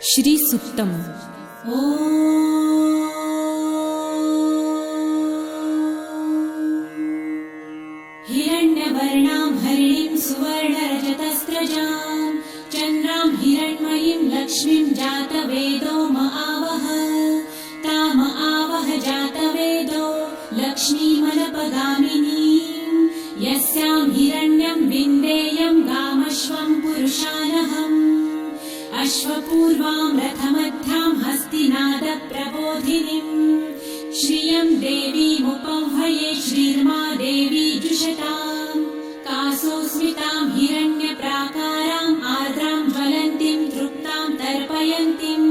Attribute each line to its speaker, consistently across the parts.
Speaker 1: श्री सुक्तम्।
Speaker 2: हिरण्यवर्णां हरिणीं सुवर्णरजतस्रजां चन्द्रां हिरण्मयीं लक्ष्मीं जातवेदो महावः ताम आवह जातवेदो लक्ष्मीमनपगामिनीं यस्यां हिरण्यं विन्देयं गामश्वं पुरुषानहम् अश्वपूर्वां रथमध्यां हस्तिनादप्रबोधिनीं श्रियं देवीमुपह्वये श्रीर्मा देवी जुषतां कासोस्मितां हिरण्यप्राकाराम् आर्द्रां ज्वलन्तीं तृप्तां तर्पयन्तीं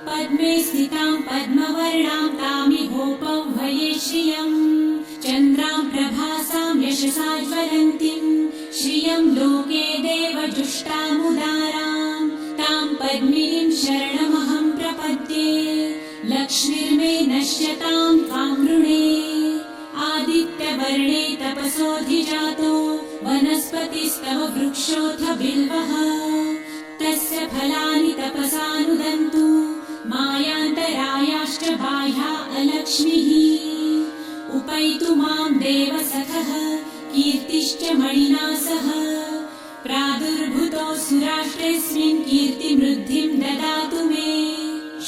Speaker 2: पद्मे स्थितां पद्मवर्णां तामिहोपह्वये श्रियं चन्द्रां प्रभासां यशसा ज्वलन्तीं श्रियं लोके देवजुष्टामुदारां तां पद्मिनीं शरणमहं प्रपद्ये लक्ष्मीर्मे नश्यतां त्वां वृणे आदित्यवर्णे तपसोऽधिजातो वनस्पतिस्तव वृक्षोऽथ बिल्वः तस्य फलानि तपसानुदन्तु मायान्तरायाश्च बाह्या अलक्ष्मीः उपैतु मां देवसखः कीर्तिश्च मणिना सह प्रादुर्भूतोऽसुराष्ट्रेऽस्मिन् कीर्तिमृद्धिं ददातु मे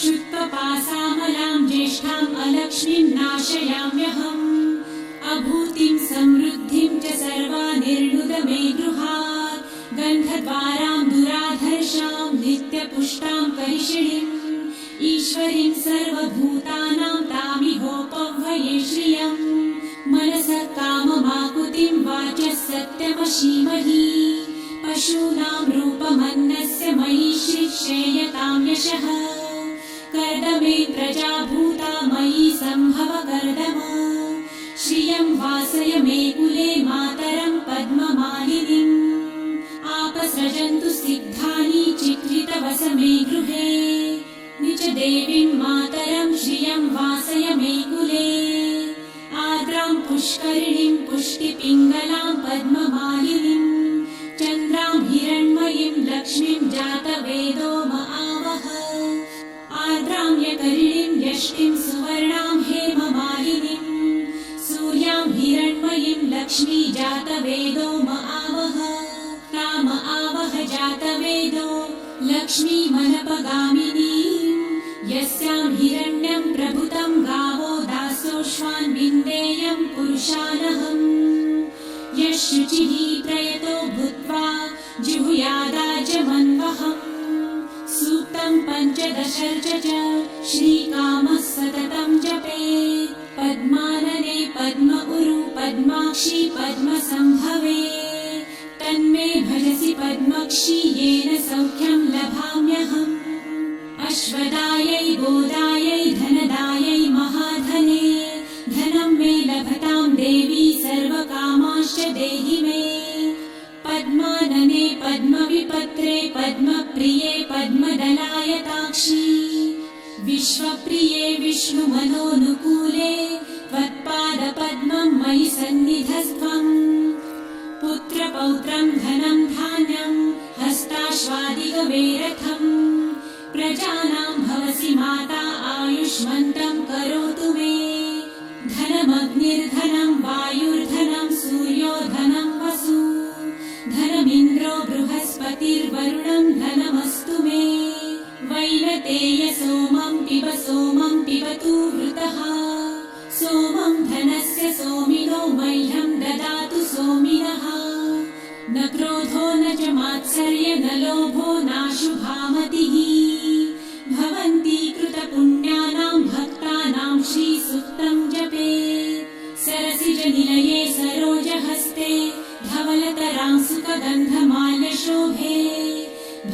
Speaker 2: शुत्वपासामलां ज्येष्ठाम् अलक्ष्मीं नाशयाम्यहम् अभूतिं समृद्धिं च सर्वानिर्णुद मे गृहात् गन्धद्वारां दुराधर्षां नित्यपुष्टां करिषिणीम् ईश्वरीं सर्वभूतानां तामिहोपह्वये श्रियम् मनसः काममाकुतिं वाचः सत्यमशीमहि पशूनां रूपमन्नस्य मयि श्रेयतां यशः कर्दमे प्रजाभूता मयि सम्भव कर्दम श्रियं वासय मे कुले मातरं पद्ममालिनीम् आपसृजन्तु सिद्धानि चित्रितवस मे गृहे निच देवीं मातरं श्रियं वासय मे कुले आर्द्रां पुष्करिणीं पुष्टिपिङ्गलां पद्ममालिनीं चन्द्रां हिरण्मयीं लक्ष्मीं जातवेदो महावः आर्द्रां यकरिणीं यष्टिं सुवर्णां हेममालिनीं सूर्यां हिरण्मयीं लक्ष्मी जातवेदो महावः ताम आवह जातवेदो लक्ष्मीमनपगामिनीं यस्यां हिरण्यं प्रभुतं गावो दासोऽश्वान् विन्देयं पुरुषानहम् यः शुचिः प्रयतो भूत्वा जिहुयादाजमन्वहम् सूक्तं पञ्चदशर्च च श्रीकामः सततं जपेत् पद्मानने पद्म उरु पद्माक्षी पद्मसम्भवे तन्मे भजसि पद्मक्षी येन सौख्यं लभाम्यहम् अश्वदायै गोदायै धनदायै महाधने धनं मे लभतां देवी सर्वकामाश्च देहि मे पद्मानने पद्मविपत्रे पद्मप्रिये पद्मदलायताक्षी विश्वप्रिये विष्णुमनोनुकूले त्वत्पादपद्मं मयि सन्निधस्त्वम् पुत्रपौत्रं धनं धान्यं हस्ताश्वादिगवेरथम् प्रजानां भवसि माता आयुष्मन्तं करोतु मे धनमग्निर्धनं वायुर्धनं सूर्यो धनं वसु धनमिन्द्रो बृहस्पतिर्वरुणं धनमस्तु मे वैनतेय सोमं पिबतु वृतः सोमं धनस्य सोमिनो मह्यं ददातु सोमिनः न क्रोधो न च मात्सर्य न लोभो नाशुभामतिः भवन्ति कृतपुण्यानां भक्तानां श्रीसूक्तं जपेत् सरसिजनिलये सरोजहस्ते धवलतरां सुखगन्धमाल्यशोभे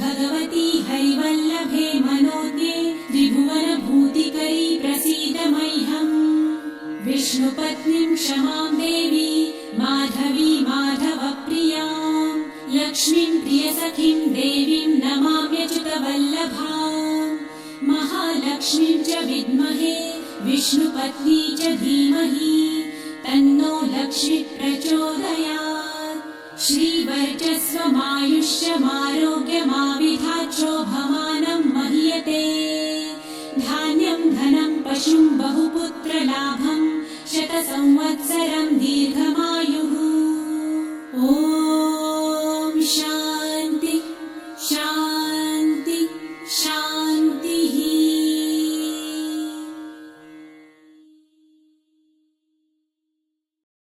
Speaker 2: भगवती हरिवल्लभे मनोज्ञे त्रिभुवनभूतिकरी प्रसीद मह्यम् विष्णुपत्नीं क्षमां देवी माधवी माधवप्रियां लक्ष्मीं प्रियसखीं देवीं नमाम्यच्युतवल्लभां महालक्ष्मीं च विद्महे विष्णुपत्नी च धीमहि तन्नो लक्ष्मी प्रचोदयात् श्रीवर्चस्वमायुष्यमारोग्यमाविधाच्छोभमानं महीयते। धनं पशुं बहुपुत्रलाभं शतसंवत्सरं दीर्घमायुः